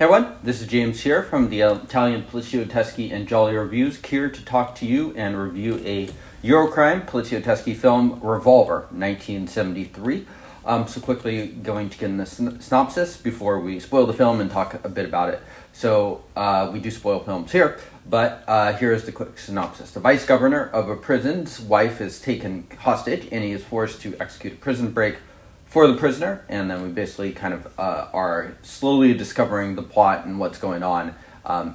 Hey everyone, this is James here from the Italian poliziotteschi and Jolly Reviews, here to talk to you and review a Eurocrime poliziotteschi film, Revolver, 1973. So quickly going to get in the synopsis before we spoil the film and talk a bit about it. So we do spoil films here, but here is the quick synopsis. The vice governor of a prison's wife is taken hostage and he is forced to execute a prison break for the prisoner, and then we basically kind of are slowly discovering the plot and what's going on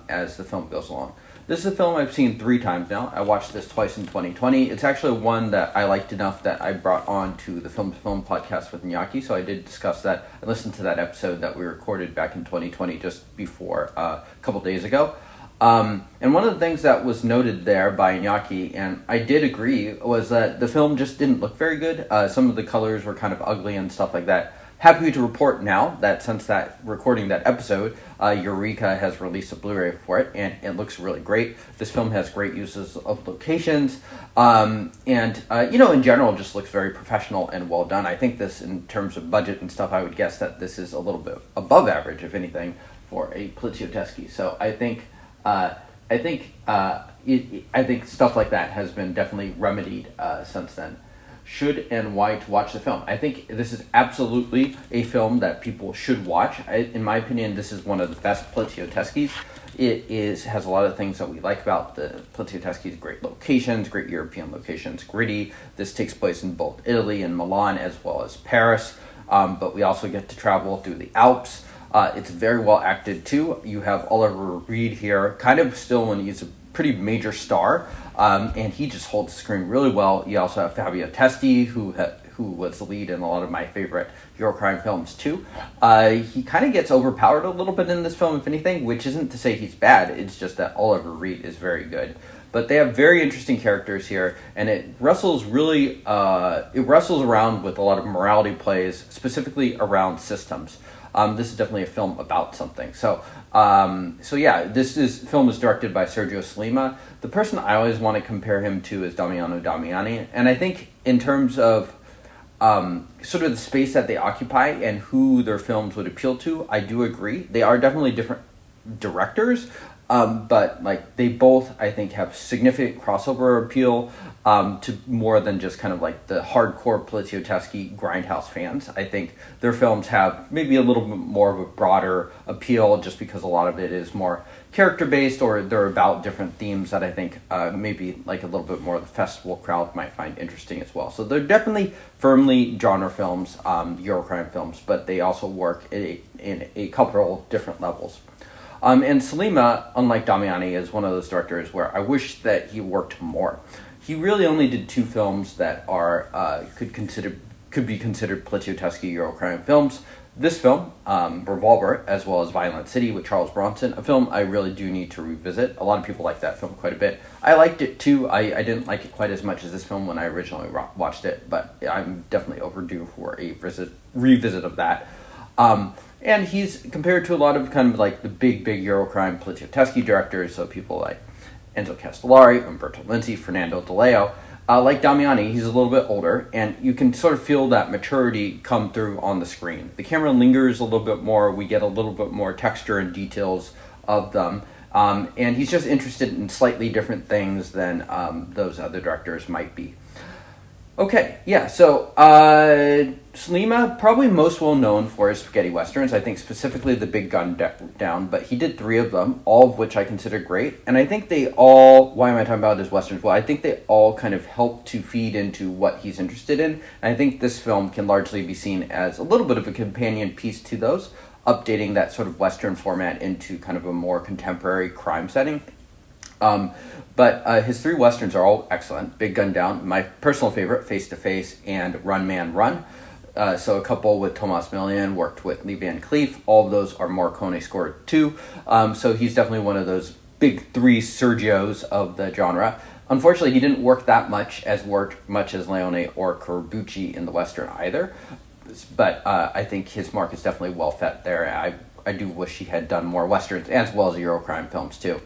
as the film goes along. This is a film I've seen 3 times now. I watched this twice in 2020. It's actually one that I liked enough that I brought on to the Film to Film podcast with Iñaki, so I did discuss that. I listened to that episode that we recorded back in 2020 just before a couple days ago. And one of the things that was noted there by Iñaki, and I did agree, was that the film just didn't look very good. Some of the colors were kind of ugly and stuff like that. Happy to report now that since that recording that episode, Eureka has released a Blu-ray for it, and it looks really great. This film has great uses of locations, and in general, just looks very professional and well done. I think this, in terms of budget and stuff, I would guess that this is a little bit above average, if anything, for a poliziotteschi. So I think stuff like that has been definitely remedied since then. Should and why to watch the film? I think this is absolutely a film that people should watch. In my opinion, this is one of the best poliziotteschi. It has a lot of things that we like about the poliziotteschi: great locations, great European locations, gritty. This takes place in both Italy and Milan as well as Paris, but we also get to travel through the Alps. It's very well acted too. You have Oliver Reed here, kind of still when he's a pretty major star, and he just holds the screen really well. You also have Fabio Testi, who was the lead in a lot of my favorite Eurocrime films too. He kind of gets overpowered a little bit in this film, if anything, which isn't to say he's bad. It's just that Oliver Reed is very good. But they have very interesting characters here, and it wrestles around with a lot of morality plays, specifically around systems. This is definitely a film about something. So this film is directed by Sergio Sollima. The person I always want to compare him to is Damiano Damiani. And I think in terms of sort of the space that they occupy and who their films would appeal to, I do agree. They are definitely different directors, but they both, I think, have significant crossover appeal to more than just kind of like the hardcore poliziotteschi grindhouse fans. I think their films have maybe a little bit more of a broader appeal just because a lot of it is more character-based, or they're about different themes that I think maybe like a little bit more of the festival crowd might find interesting as well. So they're definitely firmly genre films, Eurocrime films, but they also work in a couple different levels. And Sollima, unlike Damiani, is one of those directors where I wish that he worked more. He really only did 2 films that are could be considered poliziotteschi Eurocrime films. This film, Revolver, as well as Violent City with Charles Bronson, a film I really do need to revisit. A lot of people like that film quite a bit. I liked it too. I didn't like it quite as much as this film when I originally watched it, but I'm definitely overdue for a revisit of that. And he's compared to a lot of kind of like the big Eurocrime poliziotteschi directors, so people like Enzo Castellari, Umberto Lenzi, Fernando De Leo. Like Damiani, he's a little bit older, and you can sort of feel that maturity come through on the screen. The camera lingers a little bit more, we get a little bit more texture and details of them, and he's just interested in slightly different things than those other directors might be. Okay, yeah, so Sollima, probably most well known for his spaghetti westerns, I think specifically The Big Gun Down, but he did 3 of them, all of which I consider great, and I think they all, why am I talking about his westerns? Well, I think they all kind of help to feed into what he's interested in, and I think this film can largely be seen as a little bit of a companion piece to those, updating that sort of western format into kind of a more contemporary crime setting. But his 3 westerns are all excellent. Big Gun Down, my personal favorite, Face to Face, and Run Man Run. So a couple with Tomas Milian, worked with Lee Van Cleef. All of those are Morricone scored too. So he's definitely one of those big 3 Sergios of the genre. Unfortunately, he didn't work as Leone or Corbucci in the western either. But I think his mark is definitely well set there. I do wish he had done more westerns as well as Eurocrime films too.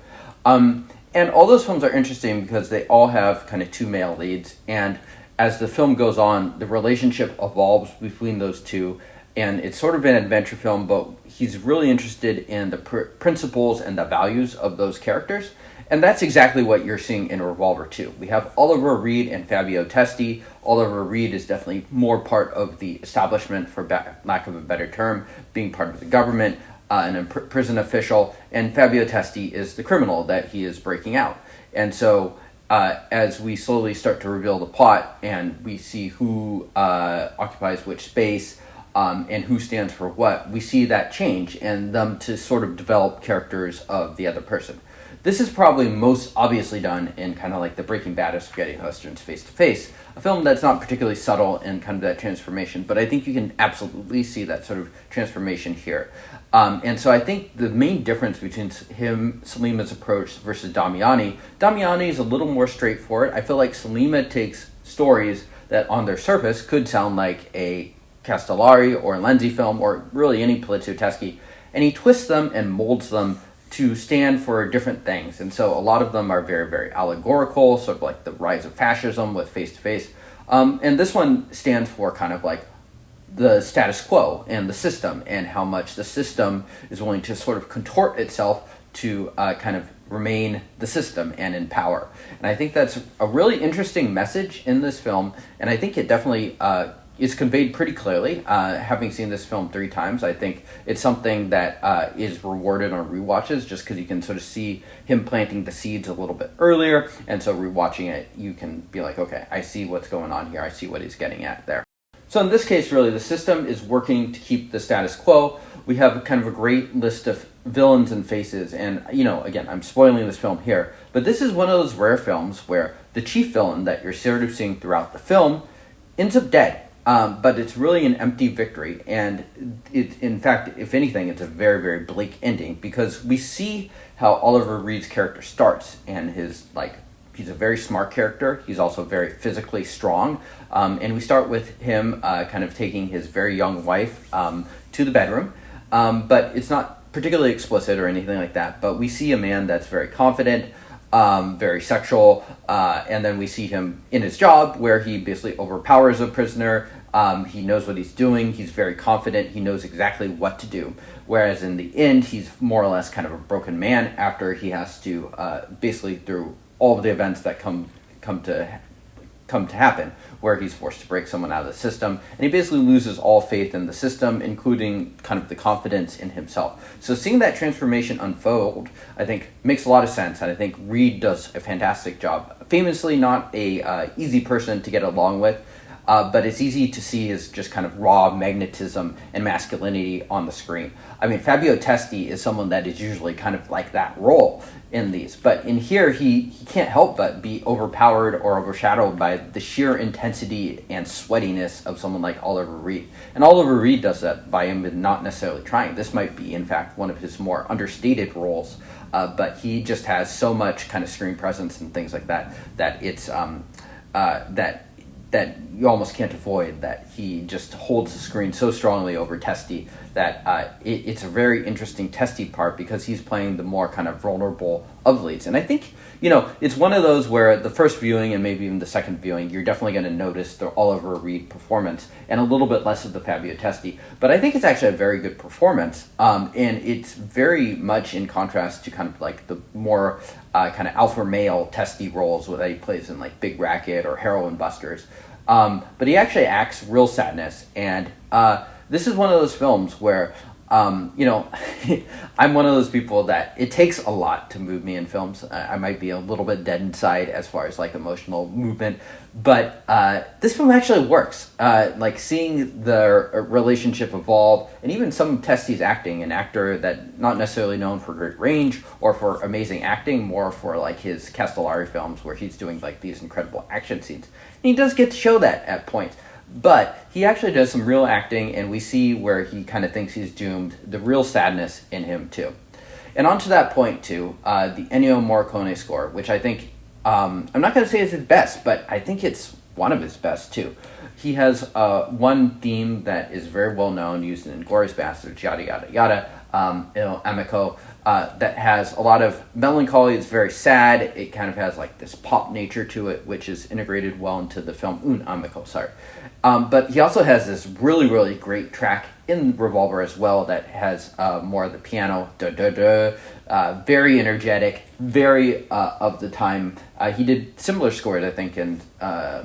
And all those films are interesting because they all have kind of 2 male leads, and as the film goes on, the relationship evolves between those 2 and it's sort of an adventure film, but he's really interested in the principles and the values of those characters. And that's exactly what you're seeing in Revolver 2. We have Oliver Reed and Fabio Testi. Oliver Reed is definitely more part of the establishment, for lack of a better term, being part of the government, an prison official, and Fabio Testi is the criminal that he is breaking out. And so as we slowly start to reveal the plot and we see who occupies which space and who stands for what, we see that change and them to sort of develop characters of the other person. This is probably most obviously done in kind of like the Breaking Bad of spaghetti westerns, Face to Face, a film that's not particularly subtle in kind of that transformation, but I think you can absolutely see that sort of transformation here. And so I think the main difference between Sollima's approach versus Damiani is a little more straightforward. I feel like Sollima takes stories that on their surface could sound like a Castellari or Lenzi film or really any poliziotteschi, and he twists them and molds them to stand for different things. And so a lot of them are very, very allegorical, sort of like the rise of fascism with Face to Face. And this one stands for kind of like the status quo and the system and how much the system is willing to sort of contort itself to kind of remain the system and in power. And I think that's a really interesting message in this film, and I think it definitely is conveyed pretty clearly. Having seen this film 3 times, I think it's something that is rewarded on rewatches just because you can sort of see him planting the seeds a little bit earlier, and so rewatching it, you can be like, okay, I see what's going on here, I see what he's getting at there. So in this case, really, the system is working to keep the status quo. We have kind of a great list of villains and faces, and, you know, again, I'm spoiling this film here, but this is one of those rare films where the chief villain that you're sort of seeing throughout the film ends up dead. But it's really an empty victory, and in fact, if anything, it's a very, very bleak ending, because we see how Oliver Reed's character starts, and he's a very smart character, he's also very physically strong, and we start with him kind of taking his very young wife to the bedroom, but it's not particularly explicit or anything like that, but we see a man that's very confident, very sexual, and then we see him in his job where he basically overpowers a prisoner. He knows what he's doing, he's very confident, he knows exactly what to do, whereas in the end he's more or less kind of a broken man after he has to basically through all of the events that come to happen, where he's forced to break someone out of the system, and he basically loses all faith in the system, including kind of the confidence in himself. So seeing that transformation unfold, I think, makes a lot of sense, and I think Reed does a fantastic job. Famously not a easy person to get along with, but it's easy to see his just kind of raw magnetism and masculinity on the screen. I mean, Fabio Testi is someone that is usually kind of like that role in these, but in here he can't help but be overpowered or overshadowed by the sheer intensity and sweatiness of someone like Oliver Reed. And Oliver Reed does that by him not necessarily trying. This might be, in fact, one of his more understated roles, but he just has so much kind of screen presence and things like that that it's that you almost can't avoid, that he just holds the screen so strongly over Testi that it's a very interesting Testi part because he's playing the more kind of vulnerable of leads. And I think, you know, it's one of those where the first viewing and maybe even the second viewing, you're definitely going to notice the Oliver Reed performance and a little bit less of the Fabio Testi. But I think it's actually a very good performance, and it's very much in contrast to kind of like the more kind of alpha male Testi roles that he plays in like Big Racket or Heroin Busters. But he actually acts real sadness, and this is one of those films where, you know, I'm one of those people that it takes a lot to move me in films. I might be a little bit dead inside as far as like emotional movement, but this film actually works. Like seeing the relationship evolve, and even some of Testi's acting, an actor that not necessarily known for great range or for amazing acting, more for like his Castellari films where he's doing like these incredible action scenes. And he does get to show that at points. But he actually does some real acting, and we see where he kind of thinks he's doomed, the real sadness in him, too. And on to that point, too, the Ennio Morricone score, which I think, I'm not going to say is his best, but I think it's one of his best, too. He has one theme that is very well known, used in Inglourious Basterds, yada, yada, yada, Amico, that has a lot of melancholy. It's very sad. It kind of has like this pop nature to it, which is integrated well into the film Un Amico, sorry. But he also has this really, really great track in Revolver as well that has more of the piano, very energetic, very of the time. He did similar scores, I think, in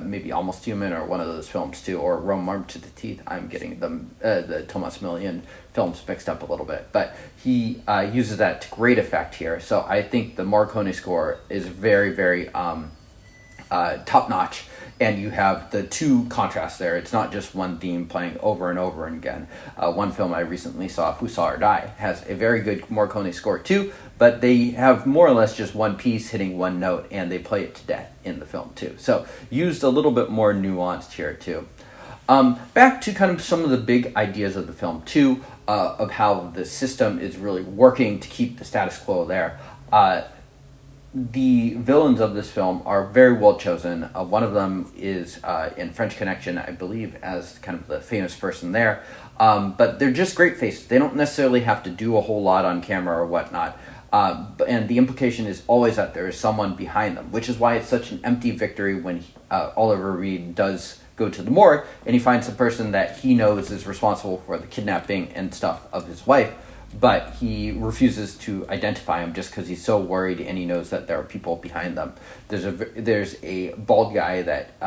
maybe Almost Human or one of those films too, or Rome Armed to the Teeth. I'm getting them the Tomas Millian films mixed up a little bit, but he uses that to great effect here. So I think the Morricone score is very, very top notch. And you have the two contrasts there. It's not just one theme playing over and over again. One film I recently saw, Who Saw Her Die, has a very good Morricone score too, but they have more or less just one piece hitting one note, and they play it to death in the film too. So used a little bit more nuanced here too. Back to kind of some of the big ideas of the film too, of how the system is really working to keep the status quo there. The villains of this film are very well chosen. One of them is in French Connection, I believe, as kind of the famous person there. But they're just great faces. They don't necessarily have to do a whole lot on camera or whatnot. And the implication is always that there is someone behind them, which is why it's such an empty victory when Oliver Reed does go to the morgue and he finds the person that he knows is responsible for the kidnapping and stuff of his wife. But he refuses to identify him just because he's so worried, and he knows that there are people behind them. There's a bald guy that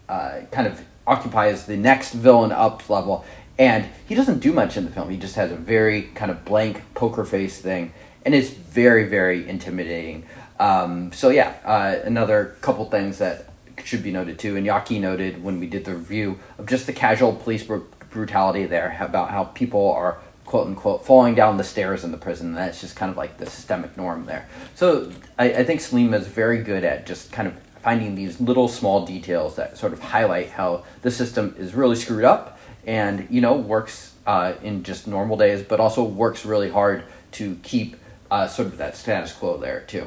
kind of occupies the next villain up level, and he doesn't do much in the film. He just has a very kind of blank poker face thing, and it's very, very intimidating. Another couple things that should be noted too, and Yaki noted when we did the review of just the casual police brutality there, about how people are quote-unquote falling down the stairs in the prison. That's just kind of like the systemic norm there. So I think Sollima is very good at just kind of finding these little small details that sort of highlight how the system is really screwed up and, works in just normal days, but also works really hard to keep sort of that status quo there too.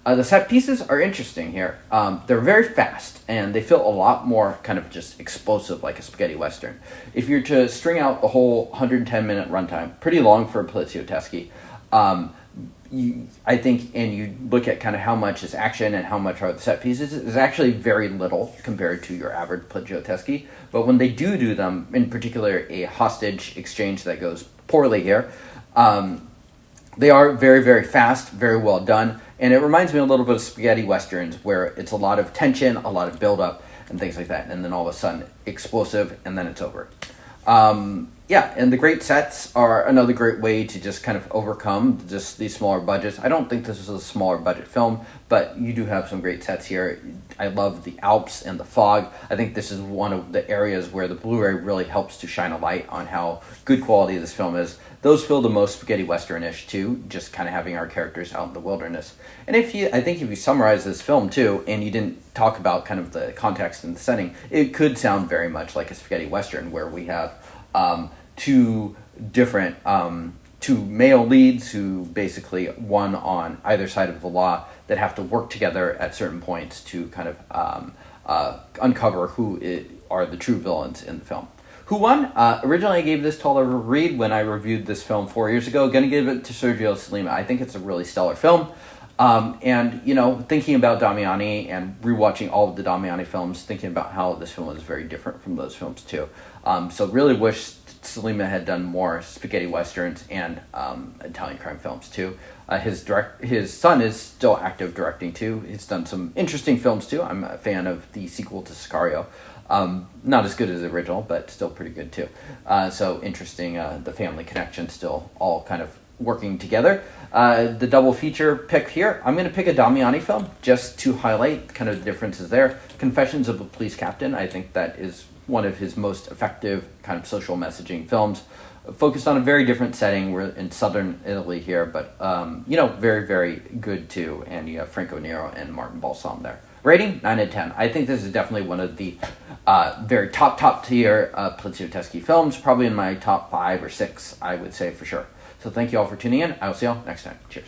The set pieces are interesting here. They're very fast, and they feel a lot more kind of just explosive, like a spaghetti western. If you're to string out the whole 110-minute runtime, pretty long for a poliziotteschi, I think, and you look at kind of how much is action and how much are the set pieces, is actually very little compared to your average poliziotteschi. But when they do them, in particular a hostage exchange that goes poorly here, they are very, very fast, very well done. And it reminds me a little bit of spaghetti westerns, where it's a lot of tension, a lot of buildup, and things like that. And then all of a sudden, explosive, and then it's over. And the great sets are another great way to just kind of overcome just these smaller budgets. I don't think this is a smaller budget film, but you do have some great sets here. I love the Alps and the fog. I think this is one of the areas where the Blu-ray really helps to shine a light on how good quality this film is. Those feel the most spaghetti western-ish too, just kind of having our characters out in the wilderness. And I think if you summarize this film too, and you didn't talk about kind of the context and the setting, it could sound very much like a spaghetti western, where we have two male leads who basically, one on either side of the law, that have to work together at certain points to kind of uncover who are the true villains in the film. Who won? Originally I gave this to Oliver Reed when I reviewed this film 4 years ago. Gonna give it to Sergio Sollima. I think it's a really stellar film. Thinking about Damiani and rewatching all of the Damiani films, thinking about how this film is very different from those films too. So really wish Sollima had done more spaghetti westerns and Italian crime films too. His son is still active directing too. He's done some interesting films too. I'm a fan of the sequel to Sicario. Not as good as the original, but still pretty good too. So interesting, the family connection still all kind of working together. The double feature pick here, I'm going to pick a Damiani film just to highlight kind of the differences there. Confessions of a Police Captain, I think that is one of his most effective kind of social messaging films, focused on a very different setting. We're in southern Italy here, but very, very good too. And you have Franco Nero and Martin Balsam there. Rating, 9 out of 10. I think this is definitely one of the very top tier poliziotteschi films, probably in my top 5 or 6, I would say for sure. So thank you all for tuning in. I will see you all next time. Cheers.